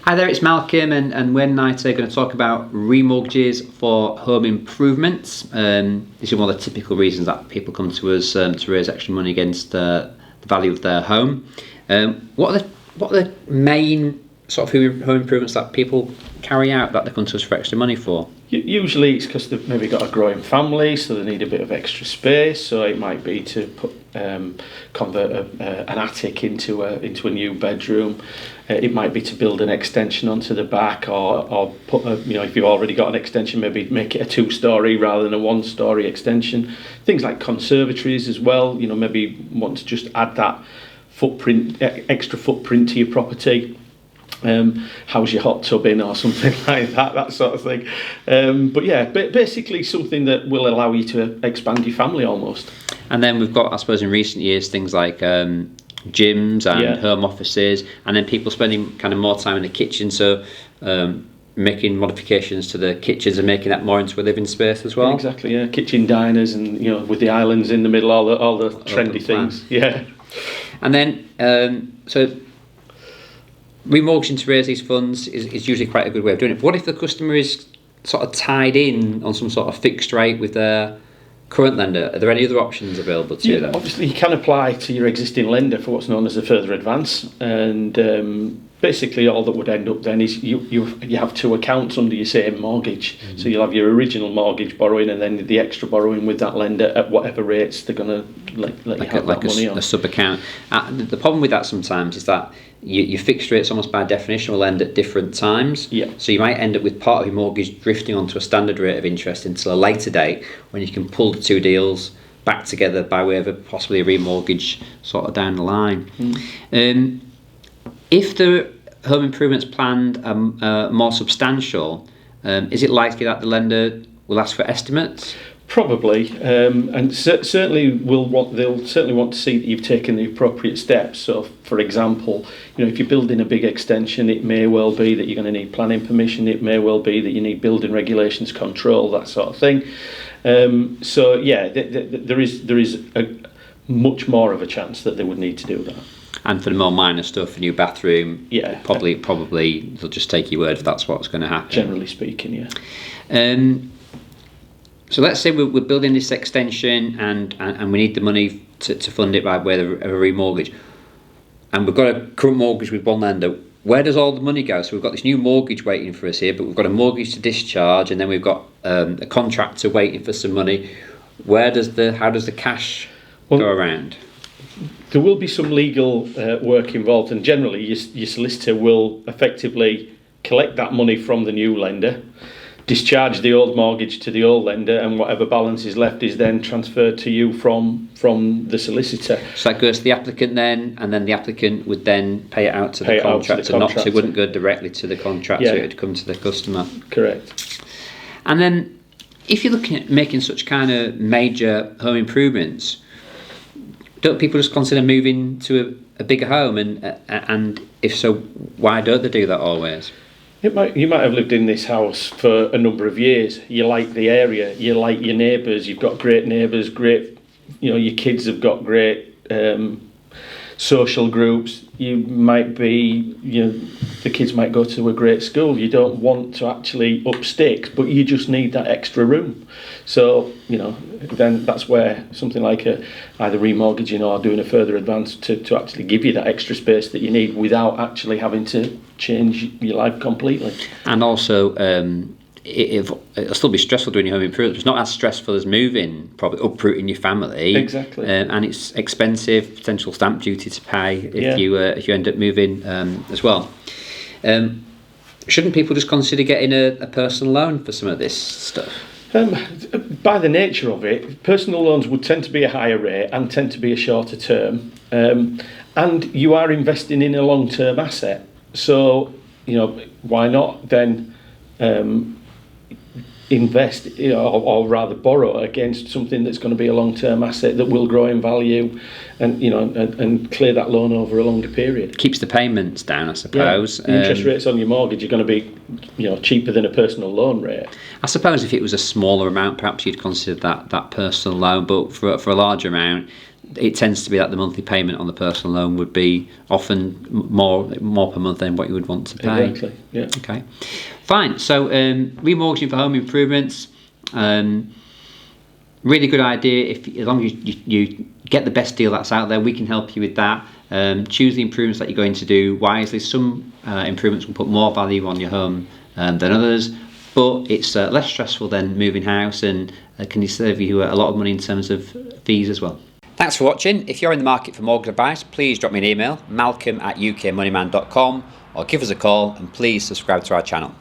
Hi there, it's Malcolm and Wayne and I today are going to talk about remortgages for home improvements. These are one of the typical reasons that people come to us to raise extra money against the value of their home. What are the main sort of home improvements that people carry out that they come to us for extra money for? Usually it's because they've maybe got a growing family, so they need a bit of extra space. So it might be to convert an attic into a new bedroom. It might be to build an extension onto the back, or put if you've already got an extension, maybe make it a 2-story rather than a 1-story extension. Things like conservatories as well. Maybe want to just add that extra footprint to your property. House your hot tub in or something like that sort of thing. But basically something that will allow you to expand your family almost. And then we've got, I suppose, in recent years, things like gyms and home offices, and then people spending kind of more time in the kitchen, so making modifications to the kitchens and making that more into a living space as well. Exactly, yeah. Kitchen diners, and with the islands in the middle, all the trendy things. Yeah. And then so remortgaging to raise these funds is usually quite a good way of doing it. But what if the customer is sort of tied in on some sort of fixed rate with their current lender? Are there any other options available to them? Obviously, you can apply to your existing lender for what's known as a further advance, and basically all that would end up then is you have 2 accounts under your same mortgage. Mm-hmm. So you'll have your original mortgage borrowing and then the extra borrowing with that lender at whatever rates they're going to let you have that money on. A sub account. The problem with that sometimes is that your fixed rates almost by definition will end at different times. Yeah. So you might end up with part of your mortgage drifting onto a standard rate of interest until a later date when you can pull the 2 deals back together by way of possibly a remortgage sort of down the line. Mm. If the home improvements planned are more substantial, is it likely that the lender will ask for estimates? Probably, and certainly they'll certainly want to see that you've taken the appropriate steps. So, for example, if you're building a big extension, it may well be that you're going to need planning permission. It may well be that you need building regulations control, that sort of thing. There is a much more of a chance that they would need to do that. And for the more minor stuff, a new bathroom, probably they'll just take your word if that's what's going to happen. Generally speaking, yeah. So let's say we're building this extension and we need the money to fund it by way of a remortgage. And we've got a current mortgage with one lender. Where does all the money go? So we've got this new mortgage waiting for us here, but we've got a mortgage to discharge, and then we've got a contractor waiting for some money. How does the cash go around? There will be some legal work involved, and generally your solicitor will effectively collect that money from the new lender, discharge the old mortgage to the old lender, and whatever balance is left is then transferred to you from the solicitor. So that goes to the applicant then, and then the applicant would then pay it out to the contractor. It wouldn't go directly to the contractor, it would come to the customer. Correct. And then if you're looking at making such kind of major home improvements, don't people just consider moving to a bigger home? And if so, why don't they do that always? You might have lived in this house for a number of years. You like the area, you like your neighbours, you've got great neighbours, your kids have got great social groups. You might be, the kids might go to a great school. You don't want to actually up stakes, but you just need that extra room. So, then that's where something like either remortgaging or doing a further advance to actually give you that extra space that you need without actually having to change your life completely. And also, it'll still be stressful doing your home improvement. It's not as stressful as moving, probably uprooting your family. Exactly. And it's expensive, potential stamp duty to pay if you end up moving as well. Shouldn't people just consider getting a personal loan for some of this stuff? By the nature of it, personal loans would tend to be a higher rate and tend to be a shorter term. And you are investing in a long-term asset. So, why not then invest, or rather borrow against something that's going to be a long-term asset that will grow in value, and and clear that loan over a longer period. Keeps the payments down, I suppose. The interest rates on your mortgage are going to be, cheaper than a personal loan rate. I suppose if it was a smaller amount, perhaps you'd consider that personal loan, but for a larger amount, it tends to be that the monthly payment on the personal loan would be often more per month than what you would want to pay. Exactly. Yeah. Okay. Fine. So remortgaging for home improvements. Really good idea. As long as you get the best deal that's out there, we can help you with that. Choose the improvements that you're going to do wisely. Some improvements will put more value on your home than others, but it's less stressful than moving house, and can save you a lot of money in terms of fees as well. Thanks for watching. If you're in the market for mortgage advice, please drop me an email, malcolm@ukmoneyman.com, or give us a call, and please subscribe to our channel.